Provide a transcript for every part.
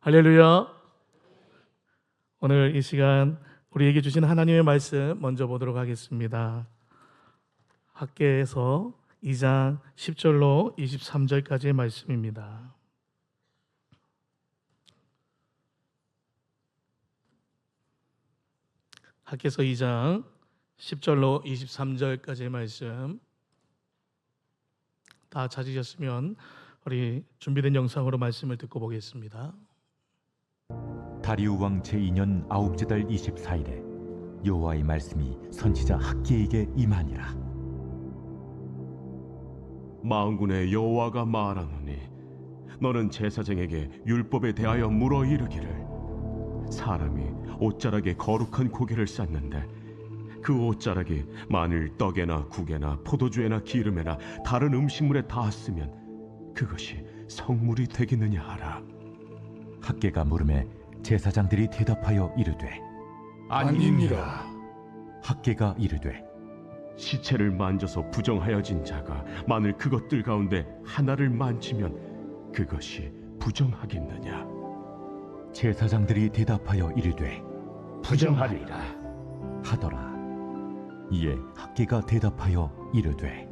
할렐루야. 오늘 이 시간 우리에게 주신 하나님의 말씀 먼저 보도록 하겠습니다. 학개에서 2장 10절로 23절까지의 말씀입니다. 학개서 2장 10절로 23절까지의 말씀 다 찾으셨으면 우리 준비된 영상으로 말씀을 듣고 보겠습니다. 다리우 왕 제2년 아홉째 달 24일에 여호와의 말씀이 선지자 학개에게 임하니라. 만군의 여호와가 말하노니 너는 제사장에게 율법에 대하여 물어 이르기를 사람이 옷자락에 거룩한 고기를 쌓는데 그 옷자락이 만일 떡에나 국에나 포도주에나 기름에나 다른 음식물에 닿았으면 그것이 성물이 되겠느냐 하라. 학개가 물음에 제사장들이 대답하여 이르되 아니니라. 학개가 이르되 시체를 만져서 부정하여진 자가 만일 그것들 가운데 하나를 만지면 그것이 부정하겠느냐. 제사장들이 대답하여 이르되 부정하리라. 하더라. 이에 학개가 대답하여 이르되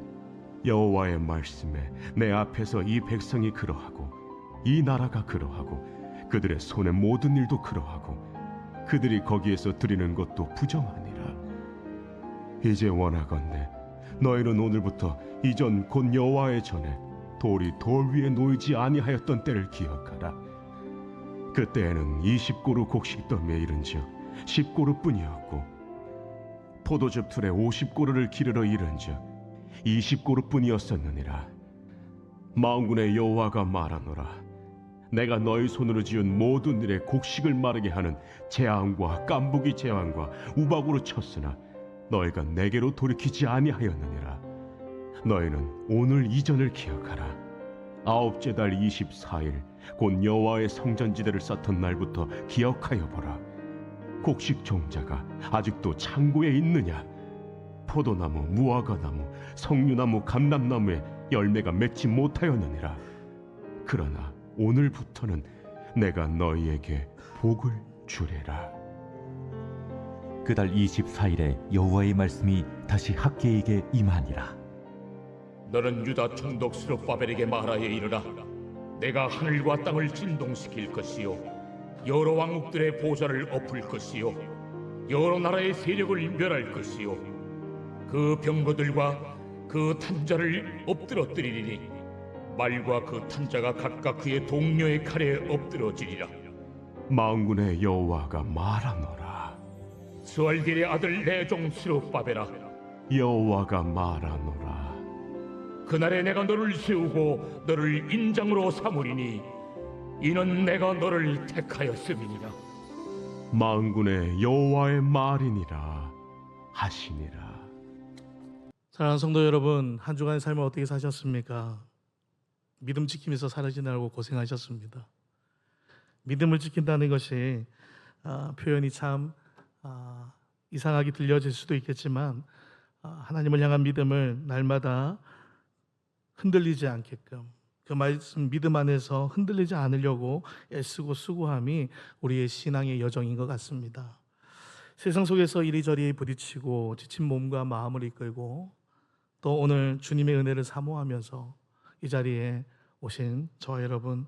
여호와의 말씀에 내 앞에서 이 백성이 그러하고 이 나라가 그러하고 그들의 손의 모든 일도 그러하고 그들이 거기에서 드리는 것도 부정하니라. 이제 원하건대 너희는 오늘부터 이전 곧 여호와의 전에 돌이 돌 위에 놓이지 아니하였던 때를 기억하라. 그때에는 20고루 곡식더미에 이른즉 10고루뿐이었고 포도즙 틀에 50고루를 기르러 이른즉 20고루뿐이었었느니라. 만군의 여호와가 말하노라. 내가 너희 손으로 지은 모든 일에 곡식을 마르게 하는 재앙과 깐부기 재앙과 우박으로 쳤으나 너희가 내게로 돌이키지 아니하였느니라. 너희는 오늘 이전을 기억하라. 아홉째 달 24일 곧 여호와의 성전지대를 쌓던 날부터 기억하여 보라. 곡식 종자가 아직도 창고에 있느냐? 포도나무, 무화과나무, 석류나무, 감람나무에 열매가 맺지 못하였느니라. 그러나 오늘부터는 내가 너희에게 복을 주리라. 그달 24일에 여호와의 말씀이 다시 학개에게 임하니라. 너는 유다 총독 스룹바벨에게 말하여 이르라. 내가 하늘과 땅을 진동시킬 것이요 여러 왕국들의 보좌를 엎을 것이요 여러 나라의 세력을 멸할 것이요 그 병거들과 그 탄자를 엎드러뜨리리니 말과 그 탄자가 각각 그의 동료의 칼에 엎드러지리라. 만군의 여호와가 말하노라. 스알겔의 아들 내 종 스룹바벨아, 여호와가 말하노라. 그날에 내가 너를 세우고 너를 인장으로 삼으리니 이는 내가 너를 택하였음이니라. 만군의 여호와의 말이니라 하시니라. 사랑하는 성도 여러분, 한 주간의 삶을 어떻게 사셨습니까? 믿음 지키면서 살아지느라고 고생하셨습니다. 믿음을 지킨다는 것이 표현이 참 이상하게 들려질 수도 있겠지만 하나님을 향한 믿음을 날마다 흔들리지 않게끔 그 말씀 믿음 안에서 흔들리지 않으려고 애쓰고 수고함이 우리의 신앙의 여정인 것 같습니다. 세상 속에서 이리저리 부딪히고 지친 몸과 마음을 이끌고 또 오늘 주님의 은혜를 사모하면서 이 자리에 오신 저와 여러분,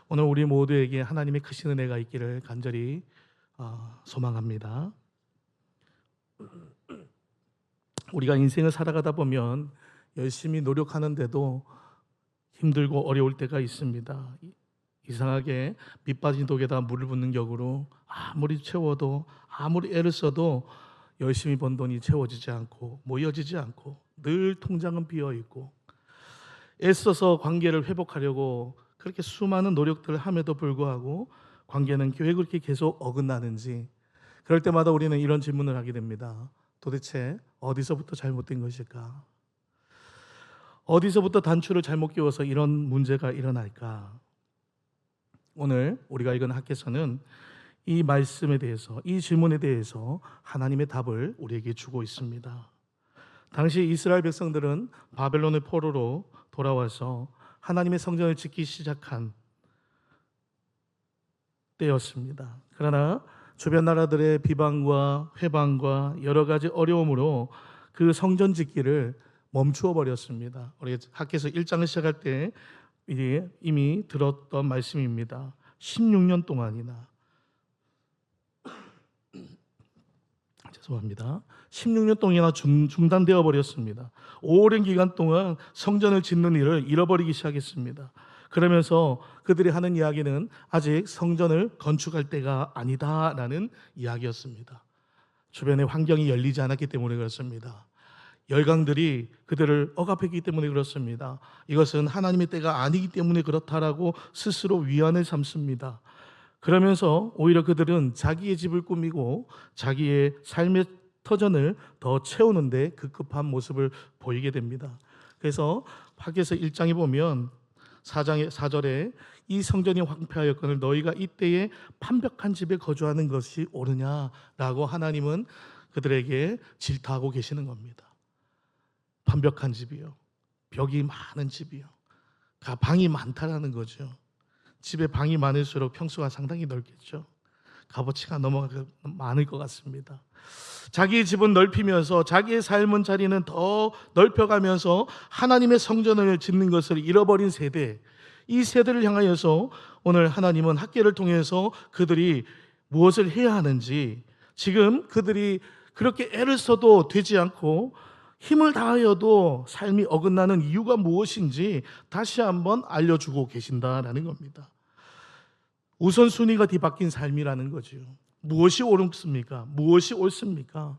오늘 우리 모두에게 하나님의 크신 은혜가 있기를 간절히 소망합니다. 우리가 인생을 살아가다 보면 열심히 노력하는데도 힘들고 어려울 때가 있습니다. 이상하게 밑 빠진 독에다 물을 붓는 격으로 아무리 채워도 아무리 애를 써도 열심히 번 돈이 채워지지 않고 모여지지 않고 늘 통장은 비어 있고 애써서 관계를 회복하려고 그렇게 수많은 노력들을 함에도 불구하고 관계는 왜 그렇게 계속 어긋나는지, 그럴 때마다 우리는 이런 질문을 하게 됩니다. 도대체 어디서부터 잘못된 것일까? 어디서부터 단추를 잘못 끼워서 이런 문제가 일어날까? 오늘 우리가 읽은 학개서는 이 말씀에 대해서, 이 질문에 대해서 하나님의 답을 우리에게 주고 있습니다. 당시 이스라엘 백성들은 바벨론의 포로로 돌아와서 하나님의 성전을 짓기 시작한 때였습니다. 그러나 주변 나라들의 비방과 회방과 여러 가지 어려움으로 그 성전 짓기를 멈추어 버렸습니다. 우리 학교에서 1장을 시작할 때 이미 들었던 말씀입니다. 16년 동안이나, 죄송합니다. 16년 동안이나 중단되어 버렸습니다. 오랜 기간 동안 성전을 짓는 일을 잃어버리기 시작했습니다. 그러면서 그들이 하는 이야기는 아직 성전을 건축할 때가 아니다라는 이야기였습니다. 주변의 환경이 열리지 않았기 때문에 그렇습니다. 열강들이 그들을 억압했기 때문에 그렇습니다. 이것은 하나님의 때가 아니기 때문에 그렇다라고 스스로 위안을 삼습니다. 그러면서 오히려 그들은 자기의 집을 꾸미고 자기의 삶의 터전을 더 채우는데 급급한 모습을 보이게 됩니다. 그래서 학개서 1장에 보면 4절에 이 성전이 황폐하였거늘 너희가 이때에 판벽한 집에 거주하는 것이 옳으냐라고 하나님은 그들에게 질타하고 계시는 겁니다. 판벽한 집이요, 벽이 많은 집이요, 방이 많다라는 거죠. 집에 방이 많을수록 평수가 상당히 넓겠죠. 값어치가 너무 많을 것 같습니다. 자기의 집은 넓히면서 자기의 삶은 자리는 더 넓혀가면서 하나님의 성전을 짓는 것을 잃어버린 세대, 이 세대를 향하여서 오늘 하나님은 학개를 통해서 그들이 무엇을 해야 하는지, 지금 그들이 그렇게 애를 써도 되지 않고 힘을 다하여도 삶이 어긋나는 이유가 무엇인지 다시 한번 알려주고 계신다라는 겁니다. 우선순위가 뒤바뀐 삶이라는 거죠. 무엇이 옳습니까? 무엇이 옳습니까?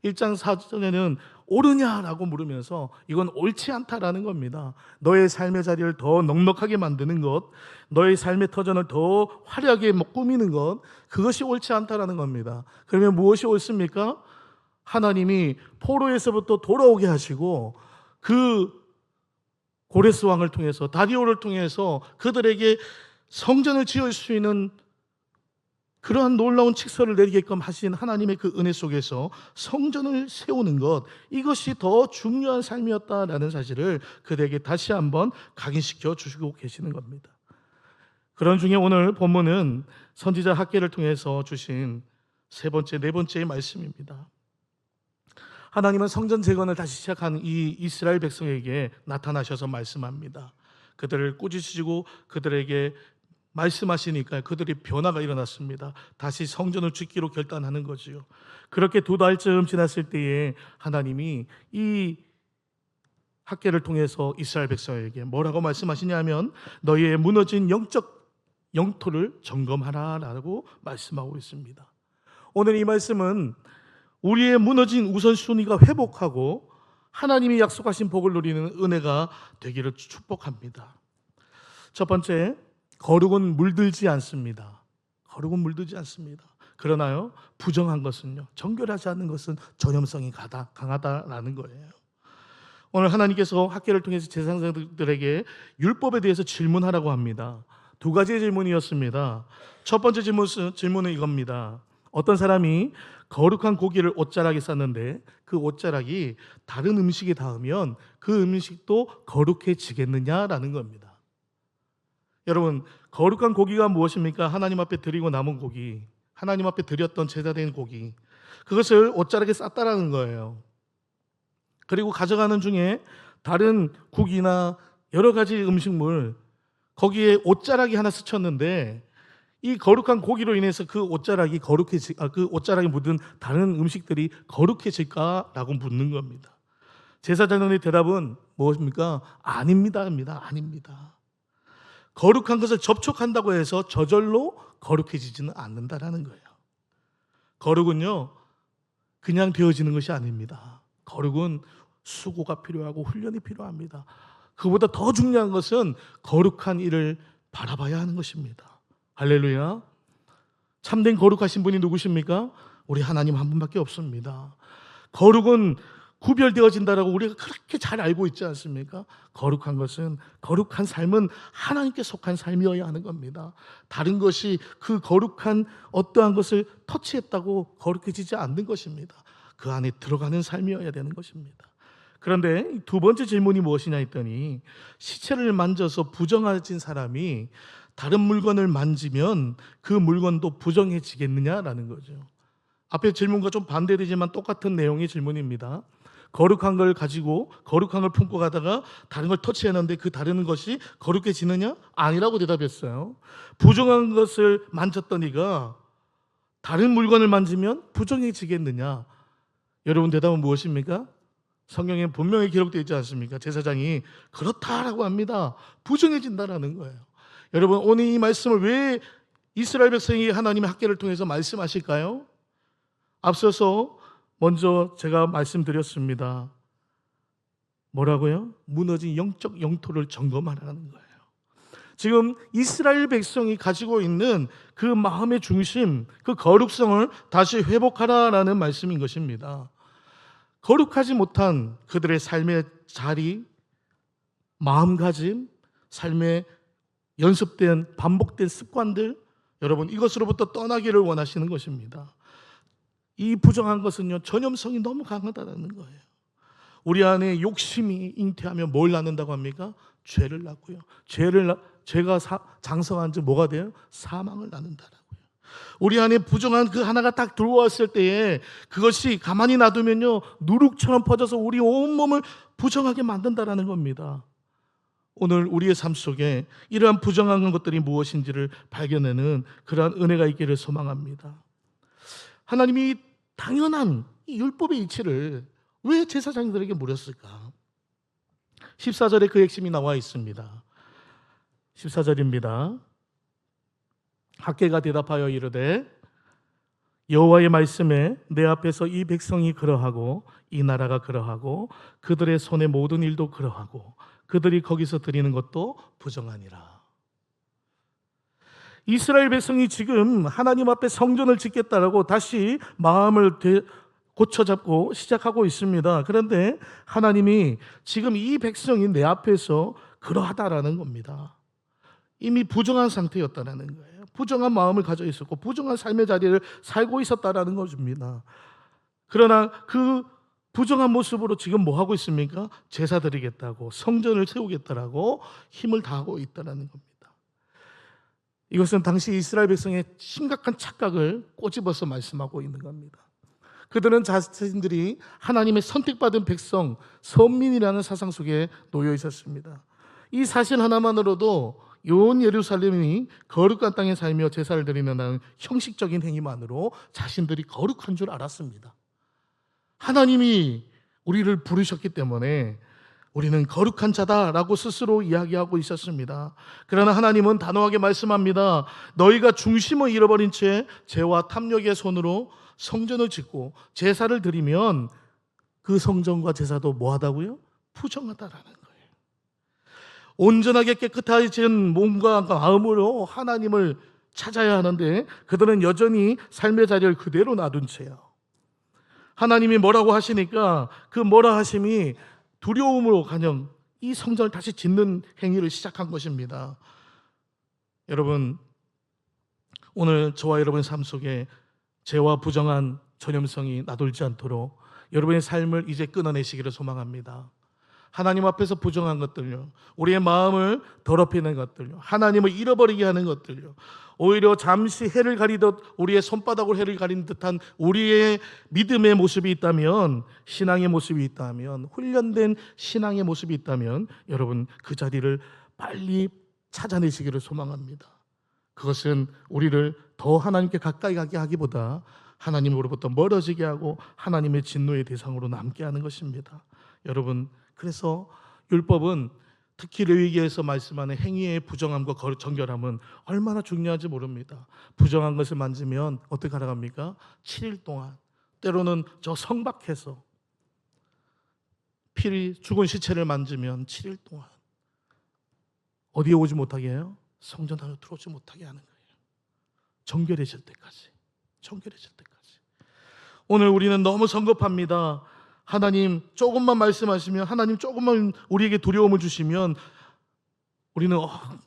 1장 4절에는 옳으냐라고 물으면서 이건 옳지 않다라는 겁니다. 너의 삶의 자리를 더 넉넉하게 만드는 것, 너의 삶의 터전을 더 화려하게 꾸미는 것, 그것이 옳지 않다라는 겁니다. 그러면 무엇이 옳습니까? 하나님이 포로에서부터 돌아오게 하시고 그 고레스 왕을 통해서, 다리오를 통해서 그들에게 성전을 지을 수 있는 그러한 놀라운 칙서를 내리게끔 하신 하나님의 그 은혜 속에서 성전을 세우는 것, 이것이 더 중요한 삶이었다라는 사실을 그들에게 다시 한번 각인시켜 주시고 계시는 겁니다. 그런 중에 오늘 본문은 선지자 학개를 통해서 주신 네 번째의 말씀입니다. 하나님은 성전 재건을 다시 시작하는 이 이스라엘 백성에게 나타나셔서 말씀합니다. 그들을 꾸짖으시고 그들에게 말씀하시니까 그들이 변화가 일어났습니다. 다시 성전을 짓기로 결단하는 거지요. 그렇게 2달쯤 지났을 때에 하나님이 이 학개를 통해서 이스라엘 백성에게 뭐라고 말씀하시냐면 너희의 무너진 영적 영토를 점검하라라고 말씀하고 있습니다. 오늘 이 말씀은 우리의 무너진 우선순위가 회복하고 하나님이 약속하신 복을 누리는 은혜가 되기를 축복합니다. 첫 번째, 거룩은 물들지 않습니다. 거룩은 물들지 않습니다. 그러나요, 부정한 것은요, 정결하지 않는 것은 전염성이 강하다라는 거예요. 오늘 하나님께서 학개를 통해서 제사장들에게 율법에 대해서 질문하라고 합니다. 2가지의 질문이었습니다. 첫 번째 질문은 이겁니다. 어떤 사람이 거룩한 고기를 옷자락에 쌌는데 그 옷자락이 다른 음식에 닿으면 그 음식도 거룩해지겠느냐라는 겁니다. 여러분, 거룩한 고기가 무엇입니까? 하나님 앞에 드리고 남은 고기, 하나님 앞에 드렸던 제사된 고기, 그것을 옷자락에 쌌다라는 거예요. 그리고 가져가는 중에 다른 국이나 여러 가지 음식물, 거기에 옷자락이 하나 스쳤는데 이 거룩한 고기로 인해서 그 옷자락이 그 옷자락에 묻은 다른 음식들이 거룩해질까라고 묻는 겁니다. 제사장의 대답은 무엇입니까? 아닙니다. 거룩한 것을 접촉한다고 해서 저절로 거룩해지지는 않는다라는 거예요. 거룩은요, 그냥 되어지는 것이 아닙니다. 거룩은 수고가 필요하고 훈련이 필요합니다. 그보다 더 중요한 것은 거룩한 일을 바라봐야 하는 것입니다. 할렐루야. 참된 거룩하신 분이 누구십니까? 우리 하나님 한 분밖에 없습니다. 거룩은 구별되어진다라고 우리가 그렇게 잘 알고 있지 않습니까? 거룩한 것은, 거룩한 삶은 하나님께 속한 삶이어야 하는 겁니다. 다른 것이 그 거룩한 어떠한 것을 터치했다고 거룩해지지 않는 것입니다. 그 안에 들어가는 삶이어야 되는 것입니다. 그런데 2번째 질문이 무엇이냐 했더니 시체를 만져서 부정해진 사람이 다른 물건을 만지면 그 물건도 부정해지겠느냐라는 거죠. 앞에 질문과 좀 반대되지만 똑같은 내용의 질문입니다. 거룩한 걸 가지고 거룩한 걸 품고 가다가 다른 걸 터치했는데 그 다른 것이 거룩해지느냐? 아니라고 대답했어요. 부정한 것을 만졌던 이가 다른 물건을 만지면 부정해지겠느냐? 여러분 대답은 무엇입니까? 성경에 분명히 기록되어 있지 않습니까? 제사장이 그렇다라고 합니다. 부정해진다라는 거예요. 여러분 오늘 이 말씀을 왜 이스라엘 백성이 하나님의 학계를 통해서 말씀하실까요? 앞서서 먼저 제가 말씀드렸습니다. 뭐라고요? 무너진 영적 영토를 점검하라는 거예요. 지금 이스라엘 백성이 가지고 있는 그 마음의 중심, 그 거룩성을 다시 회복하라라는 말씀인 것입니다. 거룩하지 못한 그들의 삶의 자리, 마음가짐, 삶의 연습된 반복된 습관들, 여러분 이것으로부터 떠나기를 원하시는 것입니다. 이 부정한 것은요, 전염성이 너무 강하다는 거예요. 우리 안에 욕심이 잉태하면 뭘 낳는다고 합니까? 죄를 낳고요. 죄가 장성한 즉 뭐가 돼요? 사망을 낳는다라고요. 우리 안에 부정한 그 하나가 딱 들어왔을 때에 그것이 가만히 놔두면요, 누룩처럼 퍼져서 우리 온몸을 부정하게 만든다라는 겁니다. 오늘 우리의 삶 속에 이러한 부정한 것들이 무엇인지를 발견하는 그러한 은혜가 있기를 소망합니다. 하나님이 당연한 이 율법의 이치를 왜 제사장들에게 물었을까? 14절에 그 핵심이 나와 있습니다. 14절입니다. 학계가 대답하여 이르되 여호와의 말씀에 내 앞에서 이 백성이 그러하고 이 나라가 그러하고 그들의 손의 모든 일도 그러하고 그들이 거기서 드리는 것도 부정하니라. 이스라엘 백성이 지금 하나님 앞에 성전을 짓겠다라고 다시 마음을 고쳐잡고 시작하고 있습니다. 그런데 하나님이 지금 이 백성이 내 앞에서 그러하다라는 겁니다. 이미 부정한 상태였다라는 거예요. 부정한 마음을 가져 있었고 부정한 삶의 자리를 살고 있었다라는 것입니다. 그러나 그 부정한 모습으로 지금 뭐 하고 있습니까? 제사 드리겠다고 성전을 세우겠다라고 힘을 다하고 있다라는 겁니다. 이것은 당시 이스라엘 백성의 심각한 착각을 꼬집어서 말씀하고 있는 겁니다. 그들은 자신들이 하나님의 선택받은 백성, 선민이라는 사상 속에 놓여 있었습니다. 이 사실 하나만으로도 온 예루살렘이 거룩한 땅에 살며 제사를 드리는 형식적인 행위만으로 자신들이 거룩한 줄 알았습니다. 하나님이 우리를 부르셨기 때문에 우리는 거룩한 자다라고 스스로 이야기하고 있었습니다. 그러나 하나님은 단호하게 말씀합니다. 너희가 중심을 잃어버린 채 죄와 탐욕의 손으로 성전을 짓고 제사를 드리면 그 성전과 제사도 뭐하다고요? 부정하다라는 거예요. 온전하게 깨끗해진 몸과 마음으로 하나님을 찾아야 하는데 그들은 여전히 삶의 자리를 그대로 놔둔 채요. 하나님이 뭐라고 하시니까 그 뭐라 하심이 두려움으로 가령 이 성전을 다시 짓는 행위를 시작한 것입니다. 여러분, 오늘 저와 여러분의 삶 속에 죄와 부정한 전염성이 나돌지 않도록 여러분의 삶을 이제 끊어내시기를 소망합니다. 하나님 앞에서 부정한 것들요, 우리의 마음을 더럽히는 것들요, 하나님을 잃어버리게 하는 것들요, 오히려 잠시 해를 가리듯 우리의 손바닥으로 해를 가린 듯한 우리의 믿음의 모습이 있다면, 신앙의 모습이 있다면, 훈련된 신앙의 모습이 있다면 여러분 그 자리를 빨리 찾아내시기를 소망합니다. 그것은 우리를 더 하나님께 가까이 가게 하기보다 하나님으로부터 멀어지게 하고 하나님의 진노의 대상으로 남게 하는 것입니다. 여러분, 그래서 율법은 특히 레위기에서 말씀하는 행위의 부정함과 정결함은 얼마나 중요한지 모릅니다. 부정한 것을 만지면 어떻게 하라고 합니까? 7일 동안, 때로는 저 성박해서 필히 죽은 시체를 만지면 7일 동안 어디에 오지 못하게 해요? 성전 안으로 들어오지 못하게 하는 거예요. 정결해질 때까지. 정결해질 때까지. 오늘 우리는 너무 성급합니다. 하나님 조금만 말씀하시면, 하나님 조금만 우리에게 두려움을 주시면 우리는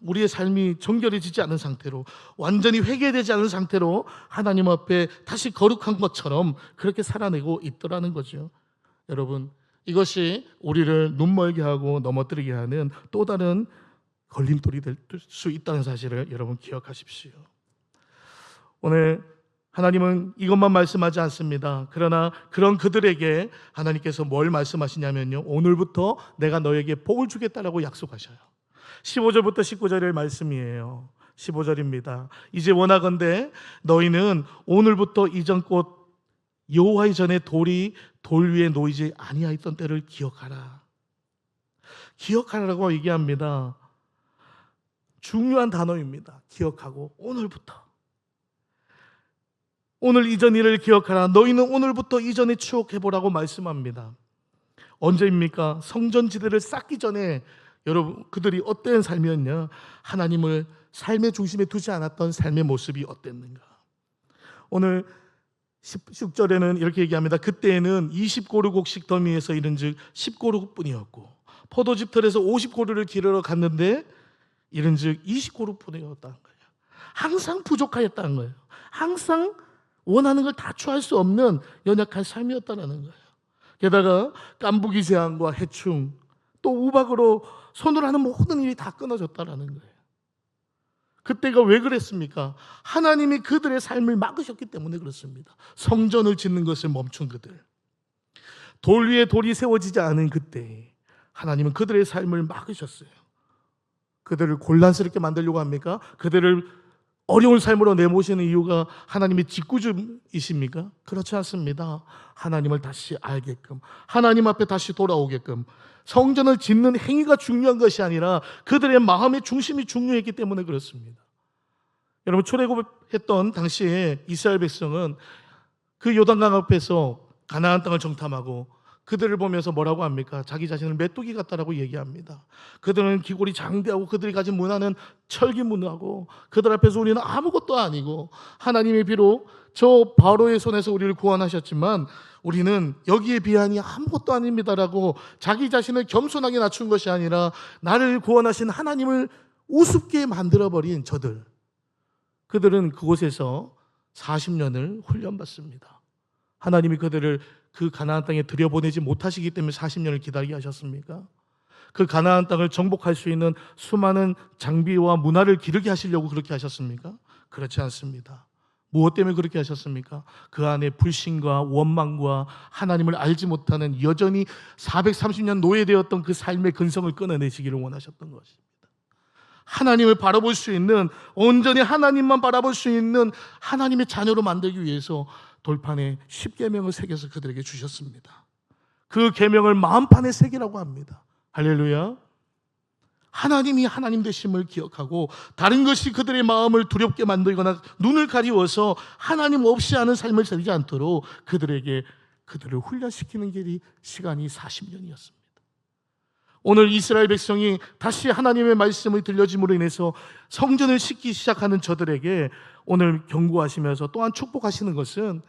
우리의 삶이 정결해지지 않은 상태로, 완전히 회개되지 않은 상태로 하나님 앞에 다시 거룩한 것처럼 그렇게 살아내고 있더라는 거죠. 여러분, 이것이 우리를 눈멀게 하고 넘어뜨리게 하는 또 다른 걸림돌이 될 수 있다는 사실을 여러분 기억하십시오. 오늘 하나님은 이것만 말씀하지 않습니다. 그러나 그런 그들에게 하나님께서 뭘 말씀하시냐면요, 오늘부터 내가 너에게 복을 주겠다라고 약속하셔요. 15절부터 19절의 말씀이에요. 15절입니다. 이제 원하건대 너희는 오늘부터 이전 꽃 여호와의 전에 돌이 돌 위에 놓이지 아니하였던 때를 기억하라. 기억하라고 얘기합니다. 중요한 단어입니다. 기억하고 오늘부터. 오늘 이전 일을 기억하라. 너희는 오늘부터 이전에 추억해보라고 말씀합니다. 언제입니까? 성전지대를 쌓기 전에 여러분 그들이 어떤 삶이었냐? 하나님을 삶의 중심에 두지 않았던 삶의 모습이 어땠는가? 오늘 16절에는 이렇게 얘기합니다. 그때에는 20고루곡씩 더미에서 이른즉 10고루뿐이었고 포도즙 털에서 50고루를 기르러 갔는데 이른즉 20고루뿐이었다는 거예요. 항상 부족하였다는 거예요. 항상 원하는 걸 다 취할 수 없는 연약한 삶이었다는 거예요. 게다가 깐부기 재앙과 해충 또 우박으로 손으로 하는 모든 일이 다 끊어졌다는 거예요. 그때가 왜 그랬습니까? 하나님이 그들의 삶을 막으셨기 때문에 그렇습니다. 성전을 짓는 것을 멈춘 그들, 돌 위에 돌이 세워지지 않은 그때 하나님은 그들의 삶을 막으셨어요. 그들을 곤란스럽게 만들려고 합니까? 그들을 어려운 삶으로 내모시는 이유가 하나님의 직구주이십니까? 그렇지 않습니다. 하나님을 다시 알게끔, 하나님 앞에 다시 돌아오게끔, 성전을 짓는 행위가 중요한 것이 아니라 그들의 마음의 중심이 중요했기 때문에 그렇습니다. 여러분, 출애굽했던 당시에 이스라엘 백성은 그 요단강 앞에서 가나안 땅을 정탐하고 그들을 보면서 뭐라고 합니까? 자기 자신을 메뚜기 같다라고 얘기합니다. 그들은 기골이 장대하고 그들이 가진 문화는 철기 문화고 그들 앞에서 우리는 아무것도 아니고 하나님이 비록 저 바로의 손에서 우리를 구원하셨지만 우리는 여기에 비하니 아무것도 아닙니다라고 자기 자신을 겸손하게 낮춘 것이 아니라 나를 구원하신 하나님을 우습게 만들어버린 저들, 그들은 그곳에서 40년을 훈련받습니다. 하나님이 그들을 그 가나안 땅에 들여보내지 못하시기 때문에 40년을 기다리게 하셨습니까? 그 가나안 땅을 정복할 수 있는 수많은 장비와 문화를 기르게 하시려고 그렇게 하셨습니까? 그렇지 않습니다. 무엇 때문에 그렇게 하셨습니까? 그 안에 불신과 원망과 하나님을 알지 못하는 여전히 430년 노예되었던 그 삶의 근성을 끊어내시기를 원하셨던 것입니다. 하나님을 바라볼 수 있는, 온전히 하나님만 바라볼 수 있는 하나님의 자녀로 만들기 위해서 돌판에 10계명을 새겨서 그들에게 주셨습니다. 그 계명을 마음판에 새기라고 합니다. 할렐루야. 하나님이 하나님 되심을 기억하고 다른 것이 그들의 마음을 두렵게 만들거나 눈을 가리워서 하나님 없이 하는 삶을 살지 않도록 그들을 훈련시키는 길이 시간이 40년이었습니다. 오늘 이스라엘 백성이 다시 하나님의 말씀을 들려짐으로 인해서 성전을 짓기 시작하는 저들에게 오늘 경고하시면서 또한 축복하시는 것은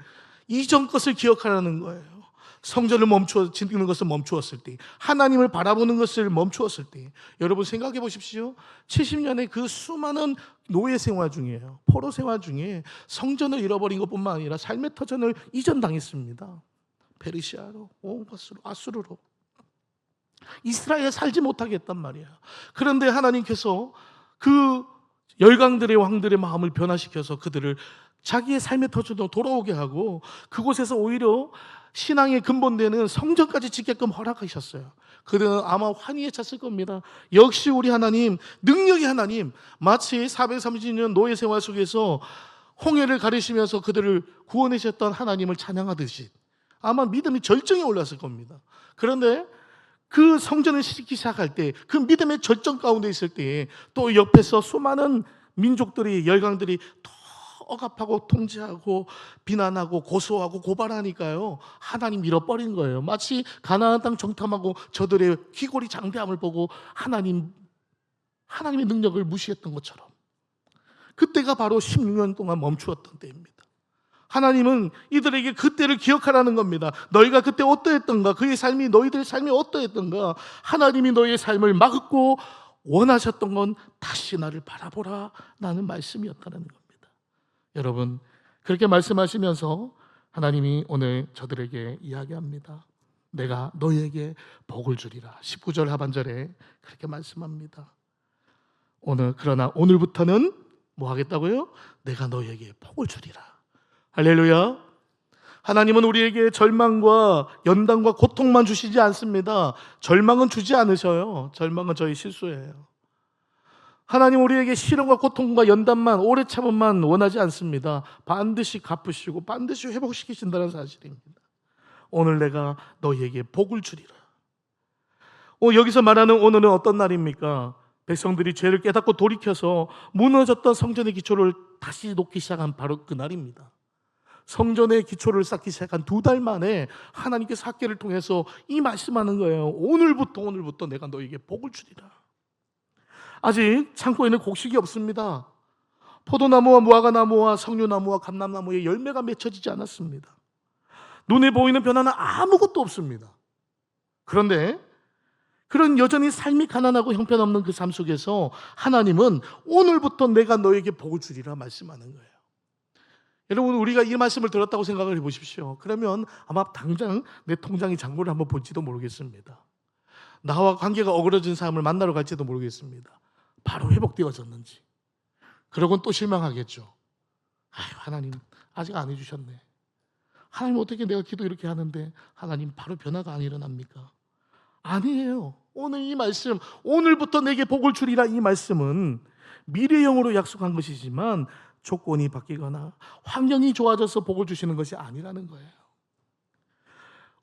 이전 것을 기억하라는 거예요. 성전을 짓는 것을 멈추었을 때, 하나님을 바라보는 것을 멈추었을 때, 여러분 생각해 보십시오. 70년의 그 수많은 노예 생활 중에요, 포로 생활 중에 성전을 잃어버린 것뿐만 아니라 삶의 터전을 이전당했습니다. 페르시아로, 오바스로, 아수르로 이스라엘에 살지 못하게 했단 말이에요. 그런데 하나님께서 그 열강들의 왕들의 마음을 변화시켜서 그들을 자기의 삶의 터전으로 돌아오게 하고 그곳에서 오히려 신앙의 근본되는 성전까지 짓게끔 허락하셨어요. 그들은 아마 환희에 찼을 겁니다. 역시 우리 하나님, 능력의 하나님, 마치 430년 노예 생활 속에서 홍해를 가리시면서 그들을 구원하셨던 하나님을 찬양하듯이 아마 믿음이 절정에 올랐을 겁니다. 그런데 그 성전을 짓기 시작할 때, 그 믿음의 절정 가운데 있을 때 또 옆에서 수많은 민족들이, 열강들이 더 억압하고 통제하고 비난하고 고소하고 고발하니까요, 하나님 잃어버린 거예요. 마치 가나안 땅 정탐하고 저들의 귀골이 장대함을 보고 하나님의 능력을 무시했던 것처럼, 그때가 바로 16년 동안 멈추었던 때입니다. 하나님은 이들에게 그때를 기억하라는 겁니다. 너희가 그때 어떠했던가, 그의 삶이, 너희들의 삶이 어떠했던가, 하나님이 너희의 삶을 막고 원하셨던 건 다시 나를 바라보라 라는 말씀이었다는 겁니다. 여러분, 그렇게 말씀하시면서 하나님이 오늘 저들에게 이야기합니다. 내가 너희에게 복을 주리라. 19절 하반절에 그렇게 말씀합니다. 그러나 오늘부터는 뭐 하겠다고요? 내가 너에게 복을 주리라. 할렐루야. 하나님은 우리에게 절망과 연단과 고통만 주시지 않습니다. 절망은 주지 않으셔요. 절망은 저희 실수예요. 하나님 우리에게 시련과 고통과 연단만, 오래 참음만 원하지 않습니다. 반드시 갚으시고 반드시 회복시키신다는 사실입니다. 오늘 내가 너희에게 복을 주리라. 여기서 말하는 오늘은 어떤 날입니까? 백성들이 죄를 깨닫고 돌이켜서 무너졌던 성전의 기초를 다시 놓기 시작한 바로 그 날입니다. 성전의 기초를 쌓기 시작한 2달 만에 하나님께서 학계를 통해서 이 말씀하는 거예요. 오늘부터 내가 너에게 복을 주리라. 아직 창고에는 곡식이 없습니다. 포도나무와 무화과나무와 석류나무와 감람나무에 열매가 맺혀지지 않았습니다. 눈에 보이는 변화는 아무것도 없습니다. 그런데 그런 여전히 삶이 가난하고 형편없는 그 삶 속에서 하나님은 오늘부터 내가 너에게 복을 주리라 말씀하는 거예요. 여러분, 우리가 이 말씀을 들었다고 생각을 해보십시오. 그러면 아마 당장 내 통장의 잔고를 한번 볼지도 모르겠습니다. 나와 관계가 어그러진 사람을 만나러 갈지도 모르겠습니다. 바로 회복되어졌는지. 그러고는 또 실망하겠죠. 하나님 아직 안 해주셨네. 하나님 어떻게 내가 기도 이렇게 하는데 하나님 바로 변화가 안 일어납니까? 아니에요. 오늘 이 말씀, 오늘부터 내게 복을 주리라 이 말씀은 미래형으로 약속한 것이지만 조건이 바뀌거나 환경이 좋아져서 복을 주시는 것이 아니라는 거예요.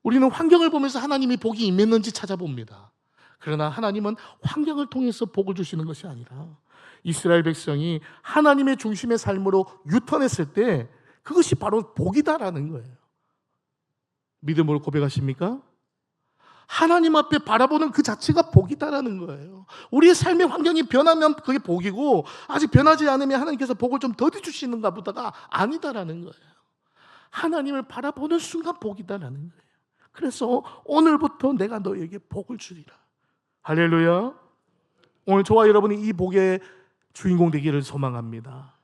우리는 환경을 보면서 하나님이 복이 임했는지 찾아봅니다. 그러나 하나님은 환경을 통해서 복을 주시는 것이 아니라 이스라엘 백성이 하나님의 중심의 삶으로 유턴했을 때 그것이 바로 복이다라는 거예요. 믿음으로 고백하십니까? 하나님 앞에 바라보는 그 자체가 복이다라는 거예요. 우리의 삶의 환경이 변하면 그게 복이고 아직 변하지 않으면 하나님께서 복을 좀 더디 주시는가 보다가 아니다라는 거예요. 하나님을 바라보는 순간 복이다라는 거예요. 그래서 오늘부터 내가 너에게 복을 주리라. 할렐루야. 오늘 저와 여러분이 이 복의 주인공 되기를 소망합니다.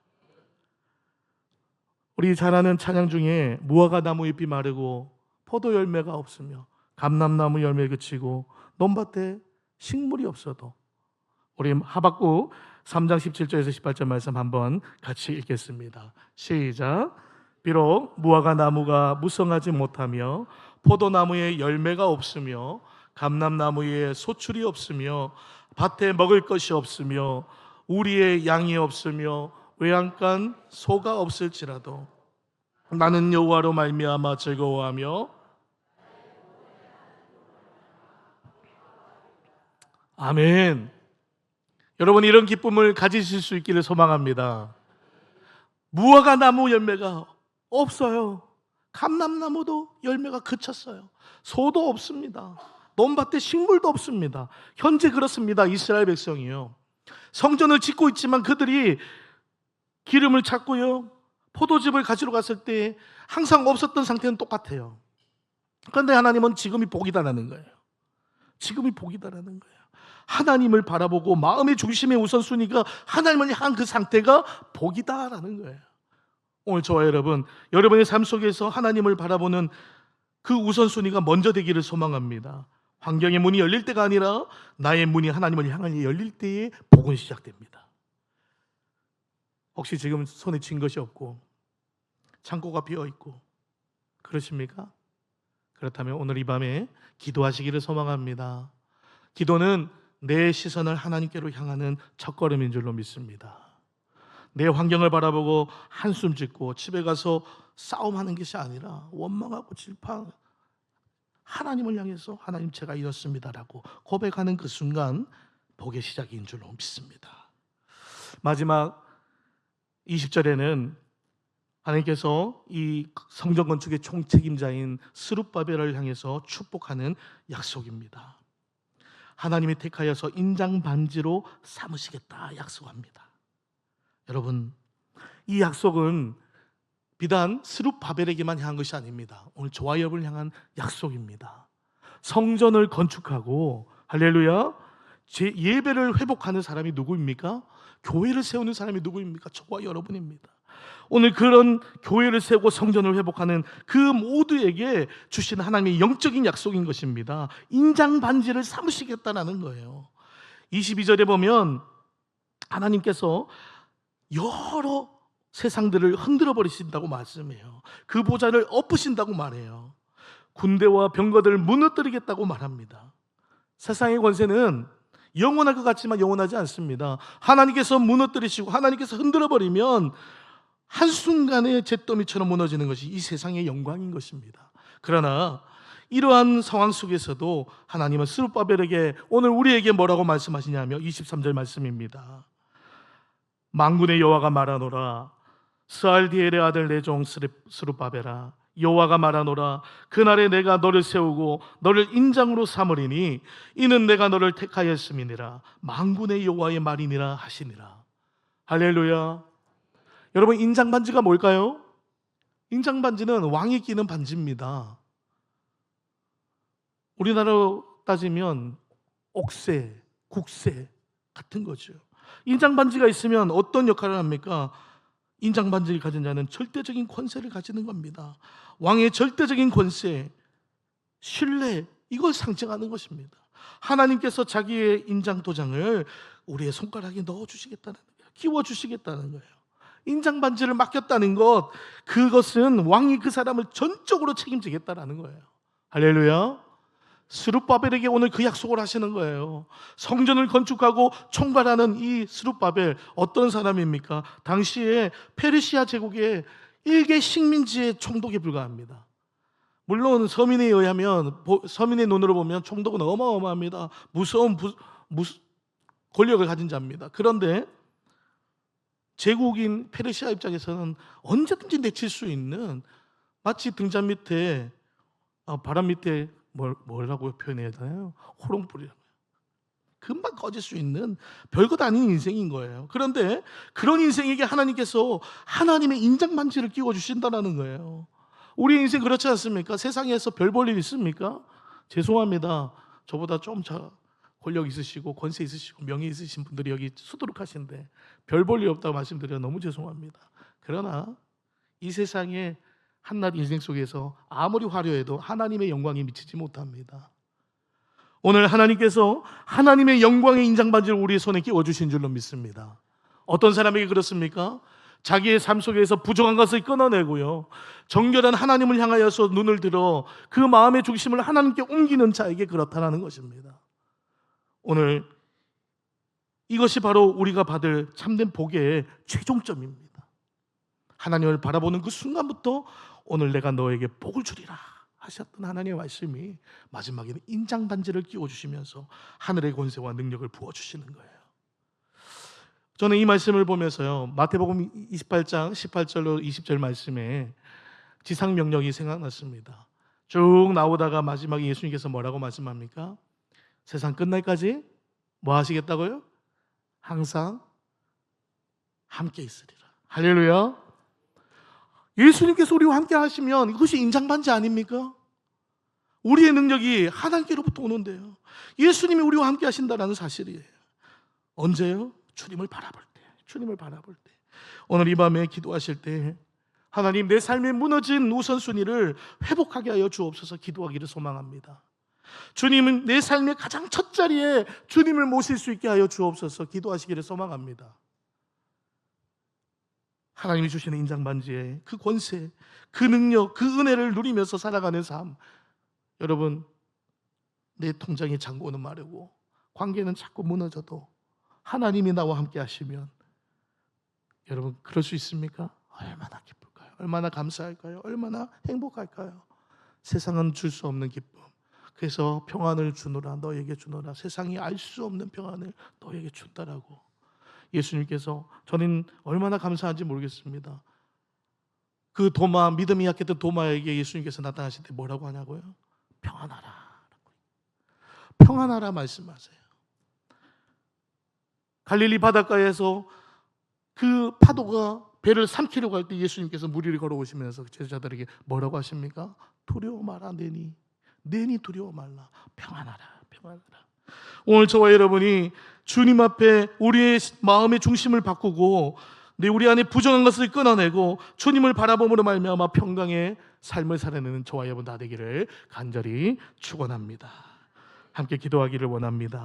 우리 잘 아는 찬양 중에 무화과나무 잎이 마르고 포도 열매가 없으며 감람나무 열매 그치고 논밭에 식물이 없어도, 우리 하박국 3장 17절에서 18절 말씀 한번 같이 읽겠습니다. 시작. 비록 무화과나무가 무성하지 못하며 포도나무에 열매가 없으며 감람나무에 소출이 없으며 밭에 먹을 것이 없으며 우리의 양이 없으며 외양간 소가 없을지라도 나는 여호와로 말미암아 즐거워하며. 아멘. 여러분, 이런 기쁨을 가지실 수 있기를 소망합니다. 무화과나무 열매가 없어요. 감람나무도 열매가 그쳤어요. 소도 없습니다. 논밭에 식물도 없습니다. 현재 그렇습니다. 이스라엘 백성이요, 성전을 짓고 있지만 그들이 기름을 찾고요, 포도즙을 가지러 갔을 때 항상 없었던 상태는 똑같아요. 그런데 하나님은 지금이 복이다라는 거예요. 지금이 복이다라는 거예요. 하나님을 바라보고 마음의 중심의 우선순위가 하나님을 향한 그 상태가 복이다라는 거예요. 오늘 저와 여러분의 삶 속에서 하나님을 바라보는 그 우선순위가 먼저 되기를 소망합니다. 환경의 문이 열릴 때가 아니라 나의 문이 하나님을 향하여 열릴 때에 복은 시작됩니다. 혹시 지금 손에 쥔 것이 없고 창고가 비어있고 그러십니까? 그렇다면 오늘 이 밤에 기도하시기를 소망합니다. 기도는 내 시선을 하나님께로 향하는 첫걸음인 줄로 믿습니다. 내 환경을 바라보고 한숨 짓고 집에 가서 싸움하는 것이 아니라 원망하고 질파하는, 하나님을 향해서 하나님 제가 이렇습니다라고 고백하는 그 순간 복의 시작인 줄로 믿습니다. 마지막 20절에는 하나님께서 이 성전 건축의 총책임자인 스룹바벨을 향해서 축복하는 약속입니다. 하나님이 택하여서 인장반지로 삼으시겠다 약속합니다. 여러분, 이 약속은 비단 스룹바벨에게만 향한 것이 아닙니다. 오늘 저와 여러분을 향한 약속입니다. 성전을 건축하고, 할렐루야, 제 예배를 회복하는 사람이 누구입니까? 교회를 세우는 사람이 누구입니까? 저와 여러분입니다. 오늘 그런 교회를 세우고 성전을 회복하는 그 모두에게 주신 하나님의 영적인 약속인 것입니다. 인장반지를 삼으시겠다는 거예요. 22절에 보면 하나님께서 여러 세상들을 흔들어 버리신다고 말씀해요. 그 보좌를 엎으신다고 말해요. 군대와 병거들을 무너뜨리겠다고 말합니다. 세상의 권세는 영원할 것 같지만 영원하지 않습니다. 하나님께서 무너뜨리시고 하나님께서 흔들어 버리면 한순간에 잿더미처럼 무너지는 것이 이 세상의 영광인 것입니다. 그러나 이러한 상황 속에서도 하나님은 스룹바벨에게 오늘 우리에게 뭐라고 말씀하시냐면 23절 말씀입니다. 만군의 여호와가 말하노라 스알디엘의 아들 내 종 스룹바벨아 여호와가 말하노라 그날에 내가 너를 세우고 너를 인장으로 삼으리니 이는 내가 너를 택하였음이니라 만군의 여호와의 말이니라 하시니라. 할렐루야. 여러분, 인장 반지가 뭘까요? 인장 반지는 왕이 끼는 반지입니다. 우리나라로 따지면 옥새, 국새 같은 거죠. 인장 반지가 있으면 어떤 역할을 합니까? 인장 반지를 가진 자는 절대적인 권세를 가지는 겁니다. 왕의 절대적인 권세, 신뢰, 이걸 상징하는 것입니다. 하나님께서 자기의 인장 도장을 우리의 손가락에 넣어주시겠다는 거예요. 끼워주시겠다는 거예요. 인장 반지를 맡겼다는 것, 그것은 왕이 그 사람을 전적으로 책임지겠다는 거예요. 할렐루야. 스룹바벨에게 오늘 그 약속을 하시는 거예요. 성전을 건축하고 총괄하는 이 스룹바벨, 어떤 사람입니까? 당시에 페르시아 제국의 일개 식민지의 총독에 불과합니다. 물론 서민에 의하면, 서민의 눈으로 보면 총독은 어마어마합니다. 무서운 권력을 가진 자입니다. 그런데 제국인 페르시아 입장에서는 언제든지 내칠 수 있는, 마치 등잔 밑에 바람 밑에 뭐라고 표현해야 되나요? 호롱불이라고요. 금방 꺼질 수 있는 별것 아닌 인생인 거예요. 그런데 그런 인생에게 하나님께서 하나님의 인장 반지를 끼워 주신다는 거예요. 우리 인생 그렇지 않습니까? 세상에서 별 볼 일 있습니까? 죄송합니다. 저보다 좀 권력 있으시고 권세 있으시고 명예 있으신 분들이 여기 수두룩하신데 별 볼 일 없다고 말씀드려 너무 죄송합니다. 그러나 이 세상에 한낱 인생 속에서 아무리 화려해도 하나님의 영광이 미치지 못합니다. 오늘 하나님께서 하나님의 영광의 인장반지를 우리의 손에 끼워주신 줄로 믿습니다. 어떤 사람에게 그렇습니까? 자기의 삶 속에서 부정한 것을 끊어내고요, 정결한 하나님을 향하여서 눈을 들어 그 마음의 중심을 하나님께 옮기는 자에게 그렇다는 것입니다. 오늘 이것이 바로 우리가 받을 참된 복의 최종점입니다. 하나님을 바라보는 그 순간부터 오늘 내가 너에게 복을 주리라 하셨던 하나님의 말씀이 마지막에는 인장반지를 끼워주시면서 하늘의 권세와 능력을 부어주시는 거예요. 저는 이 말씀을 보면서요, 마태복음 28장 18절로 20절 말씀에 지상명령이 생각났습니다. 쭉 나오다가 마지막에 예수님께서 뭐라고 말씀합니까? 세상 끝날까지 뭐 하시겠다고요? 항상 함께 있으리라. 할렐루야. 예수님께서 우리와 함께 하시면 이것이 인장반지 아닙니까? 우리의 능력이 하나님께로부터 오는데요, 예수님이 우리와 함께 하신다는 사실이에요. 언제요? 주님을 바라볼 때. 주님을 바라볼 때. 오늘 이 밤에 기도하실 때 하나님, 내 삶에 무너진 우선순위를 회복하게 하여 주옵소서 기도하기를 소망합니다. 주님은 내 삶의 가장 첫 자리에 주님을 모실 수 있게 하여 주옵소서 기도하시기를 소망합니다. 하나님이 주시는 인장반지에 그 권세, 그 능력, 그 은혜를 누리면서 살아가는 삶, 여러분, 내 통장의 잔고는 마르고 관계는 자꾸 무너져도 하나님이 나와 함께 하시면, 여러분, 그럴 수 있습니까? 얼마나 기쁠까요? 얼마나 감사할까요? 얼마나 행복할까요? 세상은 줄 수 없는 기쁨, 그래서 평안을 주노라, 너에게 주노라, 세상이 알 수 없는 평안을 너에게 준다라고 예수님께서, 저는 얼마나 감사한지 모르겠습니다. 그 도마, 믿음이 약했던 도마에게 예수님께서 나타나실 때 뭐라고 하냐고요? 평안하라, 평안하라 말씀하세요. 갈릴리 바닷가에서 그 파도가 배를 삼키려고 할 때 예수님께서 물 위를 걸어오시면서 제자들에게 뭐라고 하십니까? 두려워 마라, 내니 두려워 말라, 평안하라, 평안하라. 오늘 저와 여러분이 주님 앞에 우리의 마음의 중심을 바꾸고 우리 안에 부정한 것을 끊어내고 주님을 바라봄으로 말미암아 평강의 삶을 살아내는 저와 여러분 다 되기를 간절히 축원합니다. 함께 기도하기를 원합니다.